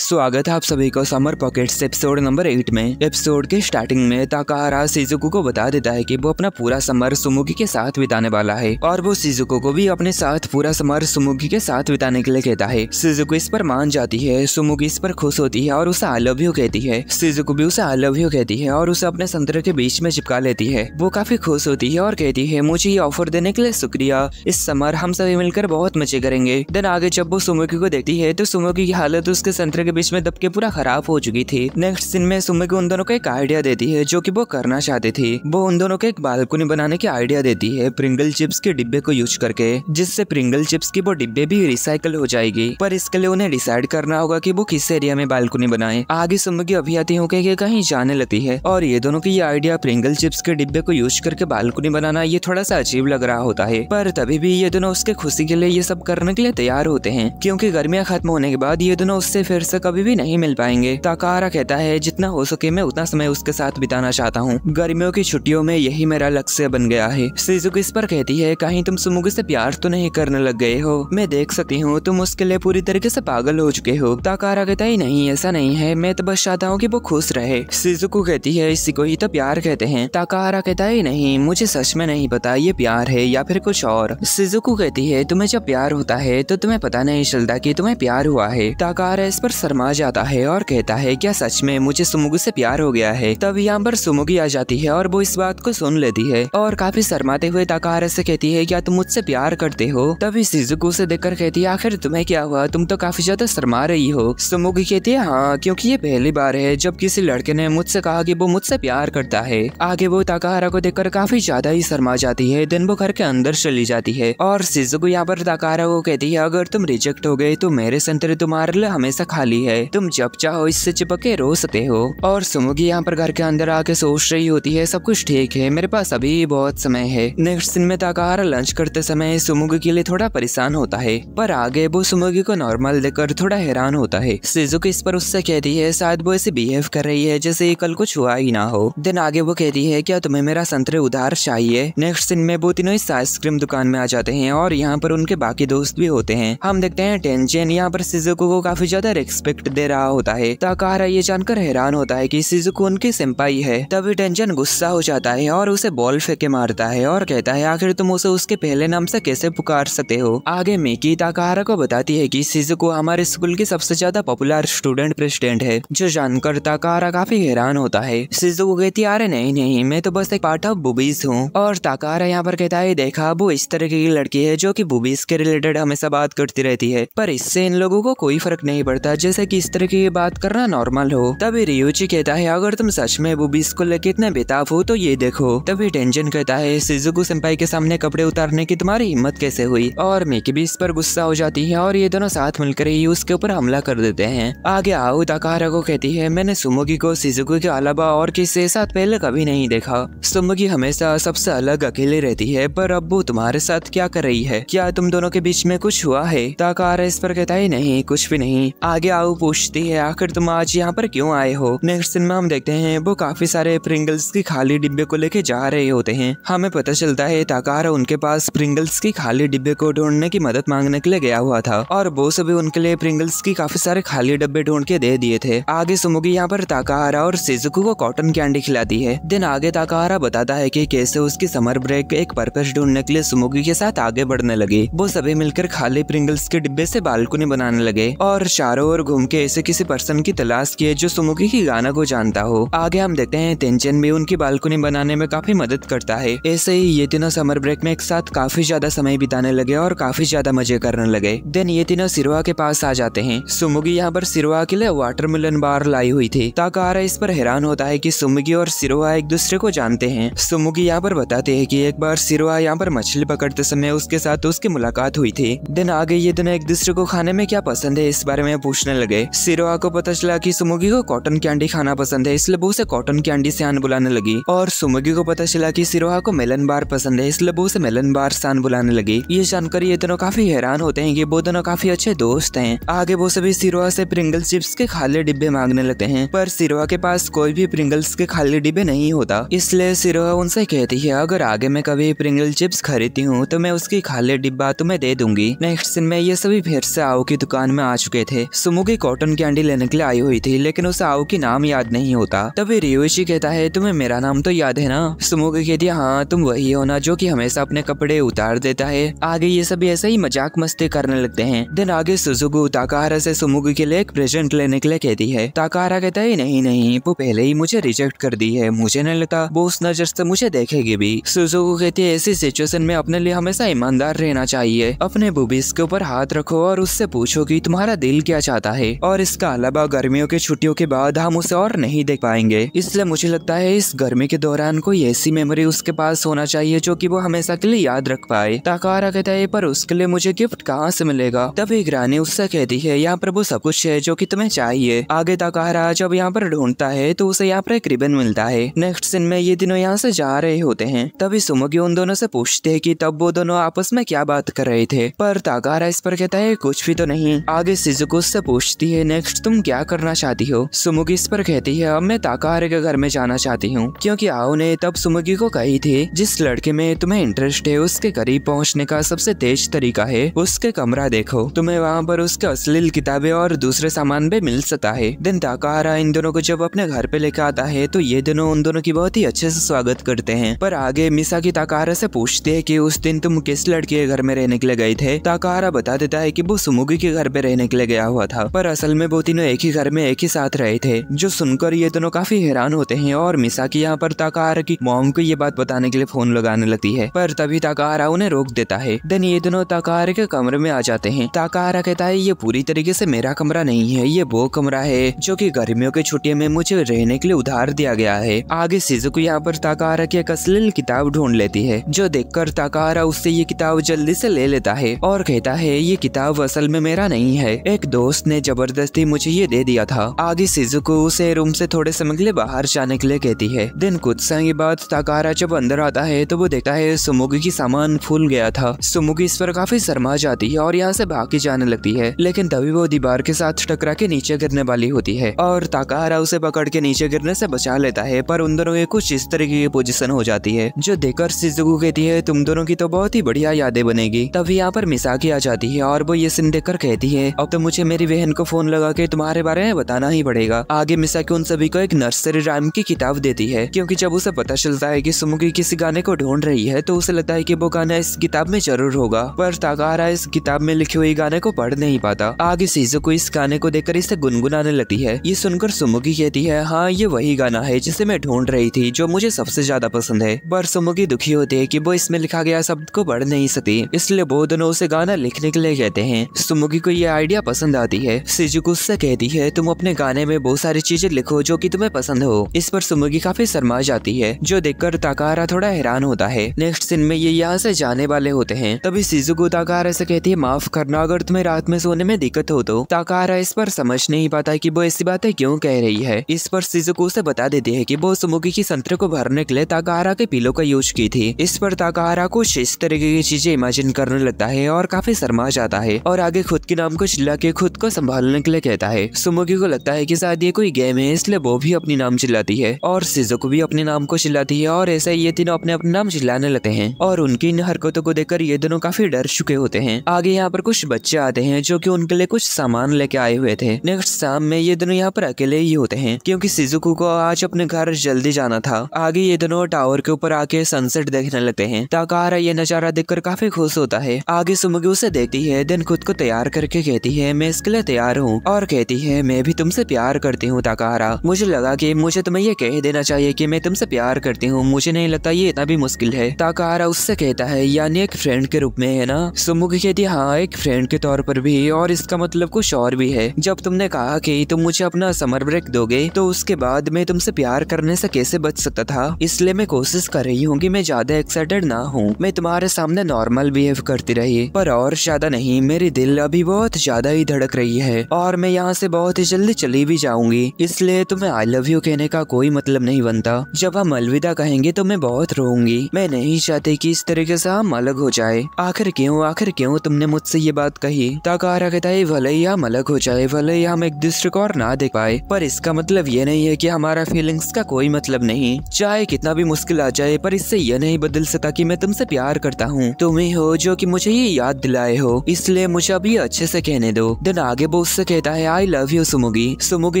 स्वागत है आप सभी को समर पॉकेट्स एपिसोड नंबर 8 में। एपिसोड के स्टार्टिंग में ताकाहारा शिजुको को बता देता है कि वो अपना पूरा समर सुमुगी के साथ बिताने वाला है और वो शिजुको को भी अपने साथ पूरा समर सुमुगी के साथ बिताने के लिए कहता है। शिजुको इस पर मान जाती है, सुमुगी इस पर खुश होती है और उसे आई लव यू कहती है। शिजुको भी उसे आई लव यू कहती है और उसे अपने संतरे के बीच में चिपका लेती है। वो काफी खुश होती है और कहती है मुझे ये ऑफर देने के लिए शुक्रिया, इस समर हम सभी मिलकर बहुत मजे करेंगे। देन आगे जब वो सुमुगी को देखती है तो सुमुगी की हालत उसके संतरे के बीच में दब के पूरा खराब हो चुकी थी। नेक्स्ट सीन में सुमुगी उन दोनों को एक आइडिया देती है जो कि वो करना चाहती थी। वो उन दोनों को एक बालकनी बनाने की आइडिया देती है प्रिंगल चिप्स के डिब्बे को यूज करके, जिससे प्रिंगल चिप्स की वो डिब्बे भी रिसाइकल हो जाएगी। पर इसके लिए उन्हें डिसाइड करना होगा कि वो किस एरिया में बालकनी बनाए। आगे सुमुगी अभी आती होकर के कहीं जाने लगती है और ये दोनों की ये आइडिया प्रिंगल चिप्स के डिब्बे को यूज करके बालकनी बनाना ये थोड़ा सा अजीब लग रहा होता है। पर तभी भी ये दोनों उसके खुशी के लिए ये सब करने के लिए तैयार होते हैं, क्योंकि गर्मियां खत्म होने के बाद ये दोनों उससे फिर से कभी भी नहीं मिल पाएंगे। ताकाहारा कहता है जितना हो सके मैं उतना समय उसके साथ बिताना चाहता हूँ। गर्मियों की छुट्टियों में यही मेरा लक्ष्य बन गया है। शिजुको इस पर कहती है कहीं तुम सुमुगी से प्यार तो नहीं करने लग गए हो, मैं देख सकती हूँ तुम उसके लिए पूरी तरीके से पागल हो चुके हो। ताकाहारा कहता है नहीं ऐसा नहीं है, मैं तो बस चाहता हूँ कि वो खुश रहे। शिजुको कहती है इसी को ही तो प्यार कहते हैं। ताकाहारा कहता है नहीं, मुझे सच में नहीं पता ये प्यार है या फिर कुछ और। शिजुको कहती है तुम्हें जब प्यार होता है तो तुम्हें पता नहीं चलता कि तुम्हें प्यार हुआ है। ताकाहारा इस पर शर्मा जाता है और कहता है क्या सच में मुझे सुमुगी से प्यार हो गया है। तब यहाँ पर सुमुगी आ जाती है और वो इस बात को सुन लेती है और काफी शर्माते हुए ताकाहारा से कहती है क्या तुम मुझसे प्यार करते हो। तभी शिजुको से देखकर कहती है आखिर तुम्हें क्या हुआ, तुम तो काफी ज्यादा शर्मा रही हो। सुमुगी कहती है हाँ, क्योंकि ये पहली बार है जब किसी लड़के ने मुझसे कहा कि वो मुझसे प्यार करता है। आगे वो ताकाहारा को देखकर काफी ज्यादा ही शर्मा जाती है। दिन वो घर के अंदर चली जाती है और शिजुको यहाँ पर ताकाहारा को कहती है अगर तुम रिजेक्ट हो गए तो मेरे संतरे तुम्हारे लिए हमेशा खाली है, तुम जब चाहो इससे चिपक के रो सकते हो। और सुमुगी यहाँ पर घर के अंदर आके सोच रही होती है सब कुछ ठीक है, मेरे पास अभी बहुत समय है। नेक्स्ट दिन में ताकाहारा लंच करते समय सुमुगी के लिए थोड़ा परेशान होता है, पर आगे वो सुमुगी को नॉर्मल देखकर थोड़ा हैरान होता है। शिजुको इस पर उससे कहती है शायद वो ऐसे बिहेव कर रही है जैसे ये कल कुछ हुआ ही ना हो। देन आगे वो कहती है क्या तुम्हें मेरा संतरे उधार चाहिए। नेक्स्ट दिन में वो तीनों इस आइसक्रीम दुकान में आ जाते हैं और यहाँ पर उनके बाकी दोस्त भी होते हैं। हम देखते हैं टेंजन यहाँ पर शिजुको को काफी ज्यादा रिस्पेक्ट दे रहा होता है। ताकाहारा ये जानकर हैरान होता है कि शिजुको उनकी सेंपाई है। तभी टेंजन गुस्सा हो जाता है और उसे बॉल फेंके मारता है और कहता है आखिर तुम उसे उसके पहले नाम से कैसे पुकार सकते हो। आगे मिकी ताकाहारा को बताती है कि शिजुको हमारे स्कूल की सबसे ज्यादा पॉपुलर स्टूडेंट प्रेसिडेंट है, जो जानकर ताकाहारा काफी हैरान होता है। शिजुको कहती है अरे नहीं, मैं तो बस एक पार्ट ऑफ बुबीज हूँ। और ताकाहारा यहाँ पर कहता है देखा वो इस तरह की लड़की है जो कि बुबीज के रिलेटेड हमेशा बात करती रहती है, पर इससे इन लोगों को कोई फर्क नहीं पड़ता, जैसे कि इस तरह की बात करना नॉर्मल हो। तभी रियुची कहता है अगर तुम सच में बुबीज को लेकर इतने बेताब हो तो ये देखो। तभी टेंजन कहता है शिजुको सेंपाई के सामने कपड़े उतारने की तुम्हारी हिम्मत कैसे हुई। और मिकी भी इस पर गुस्सा हो जाती है और ये दोनों साथ मिलकर ही उसके ऊपर हमला कर देते हैं। आगे आओ ताकाहारा को कहती है मैंने सुमुगी को शिजुको के अलावा और किसी के साथ पहले कभी नहीं देखा। सुमुगी हमेशा सबसे अलग अकेले रहती है, पर अब वो तुम्हारे साथ क्या कर रही है, क्या तुम दोनों के बीच में कुछ हुआ है। ताकाहारा इस पर कहता है नहीं कुछ भी नहीं। आगे आओ पूछती है आखिर तुम आज यहाँ पर क्यों आए हो। नेक्स्ट सीन में हम देखते हैं वो काफी सारे प्रिंगल्स की खाली डिब्बे को लेके जा रहे होते हैं। हमें पता चलता है ताकाहारा उनके पास प्रिंगल्स की खाली डिब्बे को ढूंढने की मदद मांगने के लिए गया हुआ था और वो सभी उनके लिए प्रिंगल्स की काफी सारे खाली डब्बे ढूंढ के दे दिए थे। आगे सुमुगी यहाँ पर ताकाहारा और शिजुको को कॉटन कैंडी खिलाती है। दिन आगे ताकाहारा बताता है कि कैसे उसकी समर ब्रेक एक पर्पस ढूंढने के लिए सुमुगी के साथ आगे बढ़ने लगी। वो सभी मिलकर खाली प्रिंगल्स के डिब्बे से बालकनी बनाने लगे और चारों ओर घूम के ऐसे किसी पर्सन की तलाश किए जो सुमुगी की गाना को जानता हो। आगे हम देखते हैं टेंजन भी उनकी बालकनी बनाने में काफी मदद करता है। ऐसे ही ये तीनों समर ब्रेक में एक साथ काफी ज्यादा समय बिताने लगे और काफी ज्यादा मजे करने लगे। देन ये तीनों सिरोहा के पास आ जाते हैं। सुमुगी यहाँ पर सिरोहा के लिए वाटरमेलन बार लाई हुई थी। ताकाहारा इस पर हैरान होता है कि सुमुगी और सिरोहा एक दूसरे को जानते हैं। सुमुगी यहाँ पर बताते हैं कि एक बार सिरोहा यहाँ पर मछली पकड़ते समय उसके साथ उसकी मुलाकात हुई थी। दिन आगे ये दोनों एक दूसरे को खाने में क्या पसंद है इस बारे में पूछने लगे। सिरोहा को पता चला कि सुमुगी को कॉटन कैंडी खाना पसंद है, इसलिए वो उसे कॉटन कैंडी से आन बुलाने लगी। और सुमुगी को पता चला कि सिरोहा को मेलन बार पसंद है, इसलिए वो उसे मेलन बार से आन बुलाने लगी। ये जानकर ये दोनों काफी हैरान होते हैं कि वो दोनों काफी अच्छे दोस्त हैं। आगे वो सभी सिरोहा से प्रिंगल्स चिप्स के खाली डिब्बे मांगने लगते हैं, पर सिरोहा के पास कोई भी प्रिंगल्स के खाली डिब्बे नहीं होता, इसलिए सिरोहा उनसे कहती है अगर आगे मैं कभी प्रिंगल चिप्स खरीदती हूँ तो मैं उसकी खाली डिब्बा तुम्हें दे दूंगी। नेक्स्ट दिन में ये सभी फिर से आओ की दुकान में आ चुके थे। सुमुगी सुमुगी कॉटन कैंडी लेने के लिए आई हुई थी, लेकिन उसे आओ की नाम याद नहीं होता। तभी रियोशी कहता है तुम्हें मेरा नाम तो याद है ना। सुमुगी कहती है हाँ तुम वही हो ना जो कि हमेशा अपने कपड़े उतार देता है। आगे ये सभी ऐसे ही मजाक मस्ती करने लगते हैं। देन आगे सुजुकी ताकाहारा से सुमुगी के लिए एक प्रेजेंट लेने के लिए कहती है। ताकाहारा कहता है नहीं वो पहले ही मुझे रिजेक्ट कर दी है, मुझे नहीं लगता वो उस नजर से मुझे देखेगी भी। सुजुकी कहती है ऐसी सिचुएशन में अपने लिए हमेशा ईमानदार रहना चाहिए। अपने बुबीज के ऊपर हाथ रखो और उससे पूछो कि तुम्हारा दिल क्या चाहता है। और इसका अलावा गर्मियों की छुट्टियों के बाद हम उसे और नहीं देख पाएंगे, इसलिए मुझे लगता है इस गर्मी के दौरान कोई ऐसी मेमोरी उसके पास होना चाहिए जो कि वो हमेशा के लिए याद रख पाए। ताकाहारा कहता है पर उसके लिए मुझे गिफ्ट कहाँ से मिलेगा। तभी ग्रानी उससे कहती है यहाँ पर वो सब कुछ है जो कि तुम्हें चाहिए। आगे ताकाहारा जब यहाँ पर ढूंढता है तो उसे यहाँ पर एक रिबन मिलता है। नेक्स्ट सीन में ये तीनों यहाँ से जा रहे होते हैं। तभी सुमुगी उन दोनों से पूछते हैं कि तब वो दोनों आपस में क्या बात कर रहे थे, पर ताकाहारा इस पर कहता है कुछ भी तो नहीं। आगे शिजुको उससे पूछती है नेक्स्ट तुम क्या करना चाहती हो। सुमुगी इस पर कहती है अब मैं ताकाहारा के घर में जाना चाहती हूँ, क्योंकि आओ ने तब सुमुगी को कही थी जिस लड़के में तुम्हें इंटरेस्ट है उसके करीब पहुँचने का सबसे तेज तरीका है उसके कमरा देखो, तुम्हें वहाँ पर उसके अश्लील किताबें और दूसरे सामान भी मिल सकता है। दिन ताकाहारा इन दोनों को जब अपने घर पे लेकर आता है तो ये दोनों उन दोनों की बहुत ही अच्छे से स्वागत करते हैं। पर आगे मिसाकी ताकाहारा से पूछते है कि उस दिन तुम किस लड़के के घर में रहने के लिए गए थे। ताकाहारा बता देता है कि वो सुमुगी के घर पे रहने के लिए गया हुआ था, पर असल में वो तीनों एक ही घर में एक ही साथ रहे थे। जो सुनकर ये दोनों काफी हैरान होते हैं और मिसाकी यहाँ पर ताकाहारा की मॉम को ये बात बताने के लिए फोन लगाने लगती है, पर तभी ताकाहारा उन्हें रोक देता है। देन ये दोनों ताकाहारा के कमरे में आ जाते हैं। ताकाहारा कहता है ये पूरी तरीके से मेरा कमरा नहीं है, ये वो कमरा है जो कि गर्मियों की छुट्टियों में मुझे रहने के लिए उधार दिया गया है। आगे शिजुको यहाँ पर ताकाहारा की एक अश्लील किताब ढूंढ लेती है, जो देखकर ताकाहारा उससे ये किताब जल्दी से ले लेता है और कहता है ये किताब असल में मेरा नहीं है, एक दोस्त ने जबरदस्ती मुझे ये दे दिया था। आगे शिजुको उसे रूम से थोड़े समय के लिए बाहर जाने के लिए कहती है। दिन कुछ समय बाद ताकाहारा जब अंदर आता है तो वो देखता है सुमुगी की सामान फूल गया था। सुमुगी इस पर काफी शर्मा जाती है और यहाँ से भाग के जाने लगती है, लेकिन तभी वो दीवार के साथ टकरा के नीचे गिरने वाली होती है और ताकाहारा उसे पकड़ के नीचे गिरने से बचा लेता है। पर उन दोनों की कुछ इस तरीके की पोजीशन हो जाती है जो देखकर शिजुको कहती है तुम दोनों की तो बहुत ही बढ़िया यादें बनेगी। तभी यहाँ पर मिसाकी आ जाती है और वो ये सीन देखकर कहती है अब तो मुझे मेरी बहन को फोन लगा के तुम्हारे बारे में बताना ही पड़ेगा। आगे मिसाकी उन सभी को एक नर्सरी राइम की किताब देती है, क्योंकि जब उसे पता चलता है कि सुमुगी किसी गाने को ढूंढ रही है तो उसे लगता है कि वो गाना इस किताब में जरूर होगा, पर ताकाहारा इस किताब में लिखी हुई गाने को पढ़ नहीं पाता। आगे शिजुको इस गाने को देखकर इसे गुनगुनाने लगती है। ये सुनकर सुमुगी कहती है हाँ ये वही गाना है जिसे मैं ढूंढ रही थी, जो मुझे सबसे ज्यादा पसंद है। पर सुमुगी दुखी होती है कि वो इसमें लिखा गया शब्द को पढ़ नहीं सकती, इसलिए वो दोनों उसे गाना लिखने के लिए कहते हैं। सुमुगी को ये आइडिया पसंद आती है। शिजुको उससे कहती है तुम अपने गाने में बहुत सारी चीजें लिखो जो कि तुम्हें पसंद हो। इस पर सुमुगी काफी शर्मा जाती है, जो देखकर ताकाहारा थोड़ा हैरान होता है। नेक्स्ट सीन में ये यहाँ से जाने वाले होते हैं। तभी शिजुको ताकाहारा से कहती है माफ करना अगर तुम्हें रात में सोने में दिक्कत हो तो। ताकाहारा इस पर समझ नहीं पाता कि वो ऐसी बातें क्यों कह रही है। इस पर शिजुको उसे बता देती है कि वो सुमुगी की संतरे को भरने के लिए ताकाहारा के पिलो का यूज की थी। इस पर ताकाहारा कुछ इस तरीके की चीजें इमेजिन करने लगता है और काफी शर्मा जाता है और आगे खुद के नाम को चिल्ला के खुद को संभालने के लिए कहता है। सुमुगी को लगता है कि शायद ये कोई गेम है, इसलिए वो भी अपनी नाम चिल्लाती है और शिजुको भी अपने नाम को चिल्लाती है और ऐसे ये तीनों अपने अपने नाम चिल्लाने लगते हैं और उनकी इन हरकतों को देखकर ये दोनों काफी डर चुके होते हैं। आगे यहाँ पर कुछ बच्चे आते हैं जो कि उनके लिए कुछ सामान लेके आए हुए थे। नेक्स्ट शाम में ये दोनों यहाँ पर अकेले ही होते हैं, क्योंकि शिजुको को आज अपने घर जल्दी जाना था। आगे ये दोनों टावर के ऊपर आके सनसेट देखने लगते हैं। ताकाहारा ये नजारा देखकर काफी खुश होता है। आगे सुमुगी उसे देखती है, देन खुद को तैयार करके कहती है मैं इसके लिए तैयार हूँ और कहती है मैं भी तुमसे प्यार करती हूँ ताकाहारा। मुझे लगा कि मुझे तुम्हें ये कह देना चाहिए कि मैं तुमसे प्यार करती हूँ, मुझे नहीं लगता ये इतना भी मुश्किल है। ताकाहारा उससे कहता है यानी एक फ्रेंड के रूप में है ना। सुमुगी कहती है हाँ एक फ्रेंड के तौर पर भी, और इसका मतलब कुछ और भी है। जब तुमने कहा कि तुम मुझे अपना समर ब्रेक दोगे तो उसके बाद मैं तुमसे प्यार करने से कैसे बच सकता था, इसलिए मैं कोशिश कर रही हूँ कि मैं ज्यादा एक्साइटेड ना हूँ। मैं तुम्हारे सामने नॉर्मल बिहेव करती रही, पर और ज्यादा नहीं। मेरी दिल अभी बहुत ज्यादा ही धड़क रही है और मैं यहाँ से बहुत ही जल्दी चली भी जाऊंगी, इसलिए तुम्हें आई लव यू कहने का कोई मतलब नहीं बनता। जब हम अलविदा कहेंगे तो मैं बहुत रोऊंगी। मैं नहीं चाहती कि इस तरीके से हम अलग हो जाए। आखिर क्यों तुमने मुझसे ये बात कही। ताकाहारा कहता है भले ही हम अलग हो जाए, भले ही हम एक दूसरे को और ना देख पाए, पर इसका मतलब ये नहीं है कि हमारा फीलिंग्स का कोई मतलब नहीं। चाहे कितना भी मुश्किल आ जाए, पर इससे ये नहीं बदल सकता कि मैं तुमसे प्यार करता हूँ। तुम ही हो जो कि मुझे ये याद दिलाए हो, इसलिए मुझे अभी अच्छे से कहने दो। दिन आगे वो उससे कहता है आई लव यू सुमुगी। सुमुगी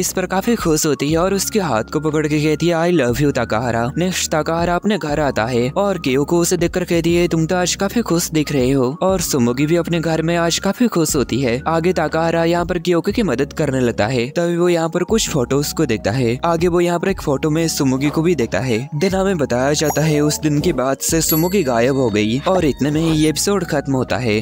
इस पर काफी खुश होती है और उसके हाथ को पकड़ के कहती है आई लव यू ताकाहारा। नेक्स्ट ताकाहारा अपने घर आता है और क्योको उसे देखकर कहती है तुम तो आज काफी खुश दिख रहे हो, और सुमुगी भी अपने घर में आज काफी खुश होती है। आगे ताकाहारा यहाँ पर क्योको की मदद करने लगता है। तभी वो यहाँ पर कुछ फोटोज को देखता है। आगे वो यहाँ पर एक फोटो में सुमुगी को भी देखता है। दिन हमें बताया जाता है उस दिन के बाद से सुमुगी गायब हो गई और इतने में ये एपिसोड खत्म होता है।